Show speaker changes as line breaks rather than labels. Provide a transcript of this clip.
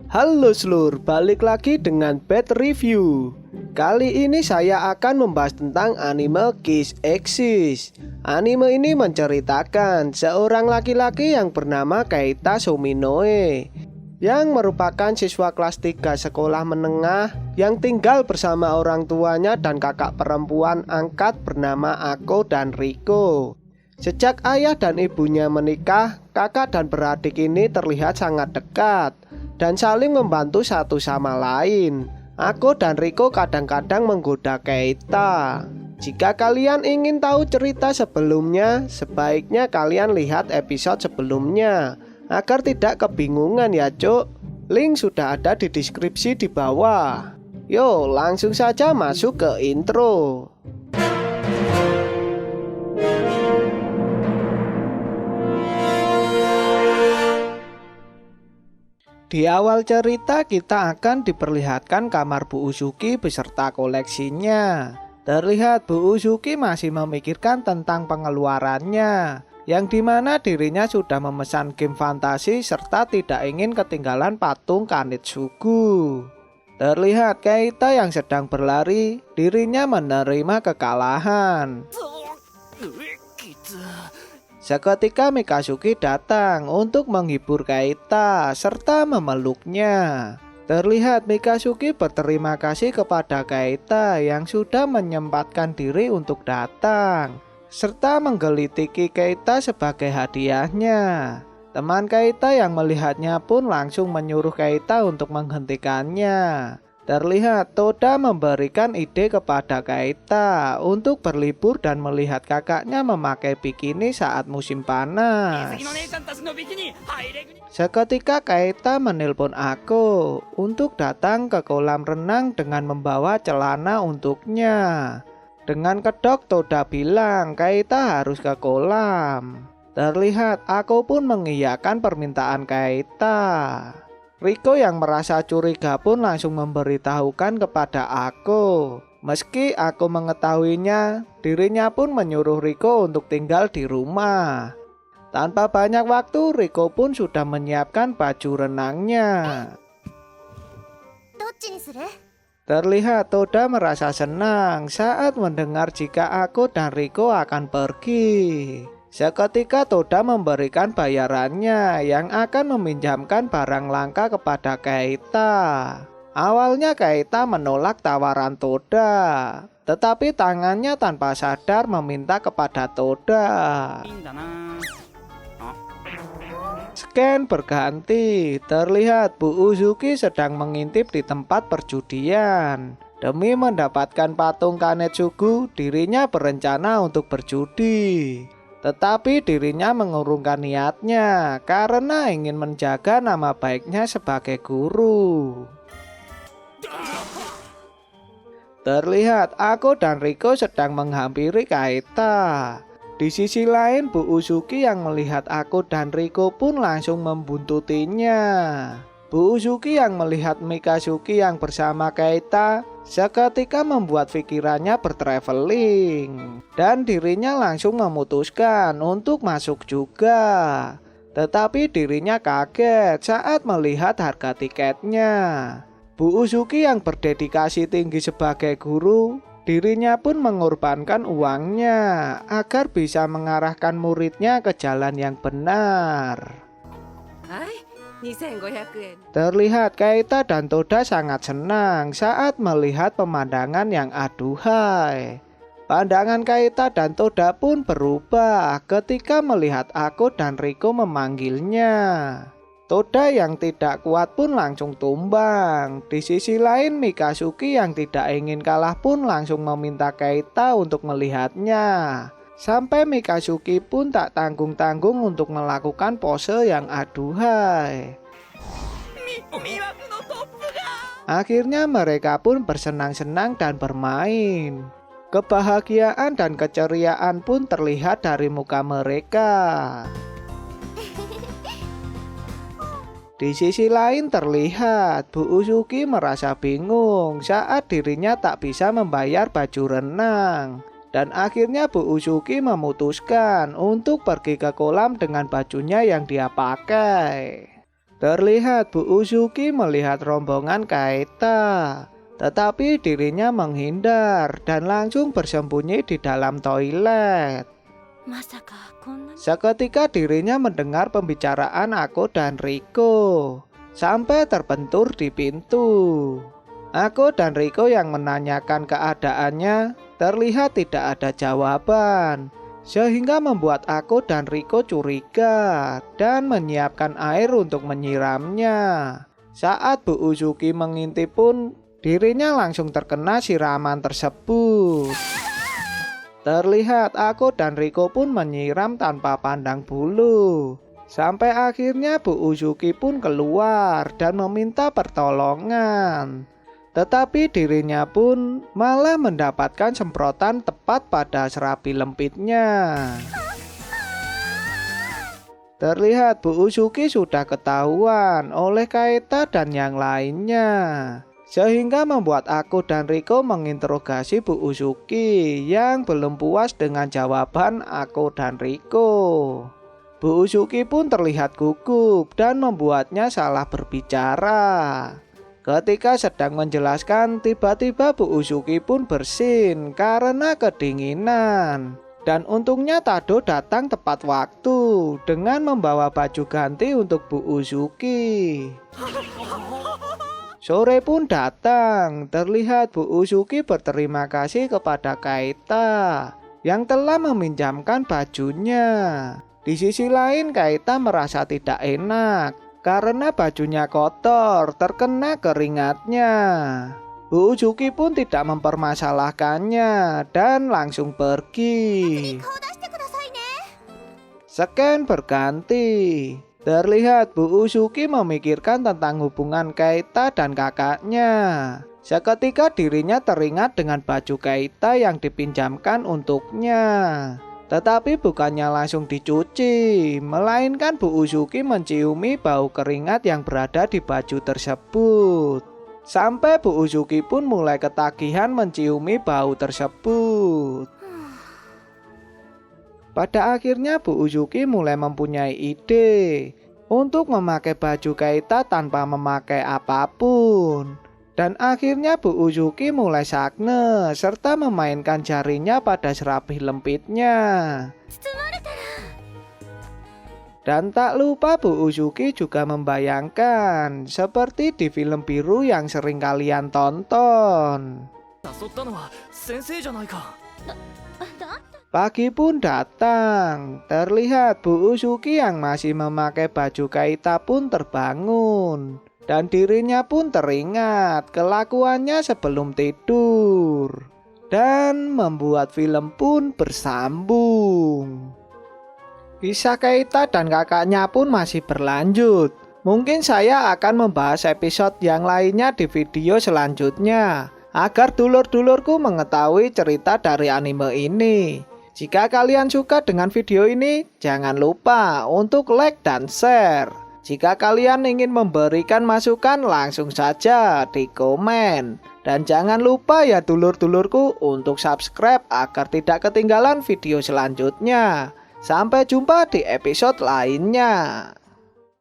Halo seluruh, balik lagi dengan Bad Review. Kali ini saya akan membahas tentang anime Kiss Exist. Anime ini menceritakan seorang laki-laki yang bernama Keita Suminoe, yang merupakan siswa kelas 3 sekolah menengah yang tinggal bersama orang tuanya dan kakak perempuan angkat bernama Ako dan Riko. Sejak ayah dan ibunya menikah, kakak dan beradik ini terlihat sangat dekat dan saling membantu satu sama lain. Ako dan Riko kadang-kadang menggoda Keita. Jika kalian ingin tahu cerita sebelumnya, sebaiknya kalian lihat episode sebelumnya agar tidak kebingungan ya cuk. Link sudah ada di deskripsi di bawah. Yo, langsung saja masuk ke intro. Di awal cerita kita akan diperlihatkan kamar Bu Uzuki beserta koleksinya. Terlihat Bu Uzuki masih memikirkan tentang pengeluarannya, yang dimana dirinya sudah memesan game fantasi serta tidak ingin ketinggalan patung Kanetsugu. Terlihat Keita yang sedang berlari, dirinya menerima kekalahan. Seketika Mikazuki datang untuk menghibur Keita serta memeluknya. Terlihat Mikazuki berterima kasih kepada Keita yang sudah menyempatkan diri untuk datang, serta menggelitiki Keita sebagai hadiahnya. Teman Keita yang melihatnya pun langsung menyuruh Keita untuk menghentikannya. Terlihat Toda memberikan ide kepada Keita untuk berlibur dan melihat kakaknya memakai bikini saat musim panas. Seketika Keita menelpon Ako untuk datang ke kolam renang dengan membawa celana untuknya. Dengan kedok Toda bilang Keita harus ke kolam. Terlihat Ako pun mengiyakan permintaan Keita. Riko yang merasa curiga pun langsung memberitahukan kepada Ako. Meski Ako mengetahuinya, dirinya pun menyuruh Riko untuk tinggal di rumah. Tanpa banyak waktu, Riko pun sudah menyiapkan baju renangnya. Terlihat Toda merasa senang saat mendengar jika Ako dan Riko akan pergi. Seketika Toda memberikan bayarannya yang akan meminjamkan barang langka kepada Keita. Awalnya Keita menolak tawaran Toda, tetapi tangannya tanpa sadar meminta kepada Toda. Scan berganti, terlihat Bu Uzuki sedang mengintip di tempat perjudian. Demi mendapatkan patung Kanetsugu, dirinya berencana untuk berjudi. Tetapi dirinya mengurungkan niatnya karena ingin menjaga nama baiknya sebagai guru. Terlihat Ako dan Riko sedang menghampiri Keita. Di sisi lain Bu Uzuki yang melihat Ako dan Riko pun langsung membuntutinya. Bu Uzuki yang melihat Mikazuki yang bersama Keita seketika membuat pikirannya bertraveling dan dirinya langsung memutuskan untuk masuk juga. Tetapi dirinya kaget saat melihat harga tiketnya. Bu Uzuki yang berdedikasi tinggi sebagai guru, dirinya pun mengorbankan uangnya agar bisa mengarahkan muridnya ke jalan yang benar. Terlihat Keita dan Toda sangat senang saat melihat pemandangan yang aduhai. Pandangan Keita dan Toda pun berubah ketika melihat Ako dan Riko memanggilnya. Toda yang tidak kuat pun langsung tumbang. Di sisi lain Mikazuki yang tidak ingin kalah pun langsung meminta Keita untuk melihatnya. Sampai Mikazuki pun tak tanggung-tanggung untuk melakukan pose yang aduhai. Akhirnya mereka pun bersenang-senang dan bermain. Kebahagiaan dan keceriaan pun terlihat dari muka mereka. Di sisi lain terlihat Bu Uzuki merasa bingung saat dirinya tak bisa membayar baju renang. Dan akhirnya Bu Uzuki memutuskan untuk pergi ke kolam dengan bajunya yang dia pakai. Terlihat Bu Uzuki melihat rombongan Kaita, tetapi dirinya menghindar dan langsung bersembunyi di dalam toilet. Seketika dirinya mendengar pembicaraan Ako dan Riko sampai terbentur di pintu. Ako dan Riko yang menanyakan keadaannya terlihat tidak ada jawaban, sehingga membuat Ako dan Riko curiga dan menyiapkan air untuk menyiramnya. Saat Bu Uzuki mengintip pun dirinya langsung terkena siraman tersebut. Terlihat Ako dan Riko pun menyiram tanpa pandang bulu. Sampai akhirnya Bu Uzuki pun keluar dan meminta pertolongan. Tetapi dirinya pun malah mendapatkan semprotan tepat pada serabi lempitnya. Terlihat Bu Uzuki sudah ketahuan oleh Kaita dan yang lainnya, sehingga membuat Ako dan Riko menginterogasi Bu Uzuki yang belum puas dengan jawaban Ako dan Riko. Bu Uzuki pun terlihat gugup dan membuatnya salah berbicara. Ketika sedang menjelaskan, tiba-tiba Bu Uzuki pun bersin karena kedinginan. Dan untungnya Tado datang tepat waktu dengan membawa baju ganti untuk Bu Uzuki. Sore pun datang, terlihat Bu Uzuki berterima kasih kepada Kaita yang telah meminjamkan bajunya. Di sisi lain Kaita merasa tidak enak karena bajunya kotor terkena keringatnya. Bu Uzuki pun tidak mempermasalahkannya dan langsung pergi. Scan berganti. Terlihat Bu Uzuki memikirkan tentang hubungan Kaita dan kakaknya. Seketika dirinya teringat dengan baju Kaita yang dipinjamkan untuknya. Tetapi bukannya langsung dicuci, melainkan Bu Uzuki menciumi bau keringat yang berada di baju tersebut. Sampai Bu Uzuki pun mulai ketagihan menciumi bau tersebut. Pada akhirnya Bu Uzuki mulai mempunyai ide untuk memakai baju Kaita tanpa memakai apapun. Dan akhirnya Bu Uzuki mulai sakne serta memainkan jarinya pada serabi lempitnya. Dan tak lupa Bu Uzuki juga membayangkan seperti di film biru yang sering kalian tonton. Pagi pun datang, terlihat Bu Uzuki yang masih memakai baju Kaita pun terbangun. Dan dirinya pun teringat kelakuannya sebelum tidur. Dan membuat film pun bersambung. Kisah Kaita dan kakaknya pun masih berlanjut. Mungkin saya akan membahas episode yang lainnya di video selanjutnya, agar dulur-dulurku mengetahui cerita dari anime ini. Jika kalian suka dengan video ini, jangan lupa untuk like dan share. Jika kalian ingin memberikan masukan, langsung saja di komen. Dan jangan lupa ya dulur-dulurku untuk subscribe agar tidak ketinggalan video selanjutnya. Sampai jumpa di episode lainnya.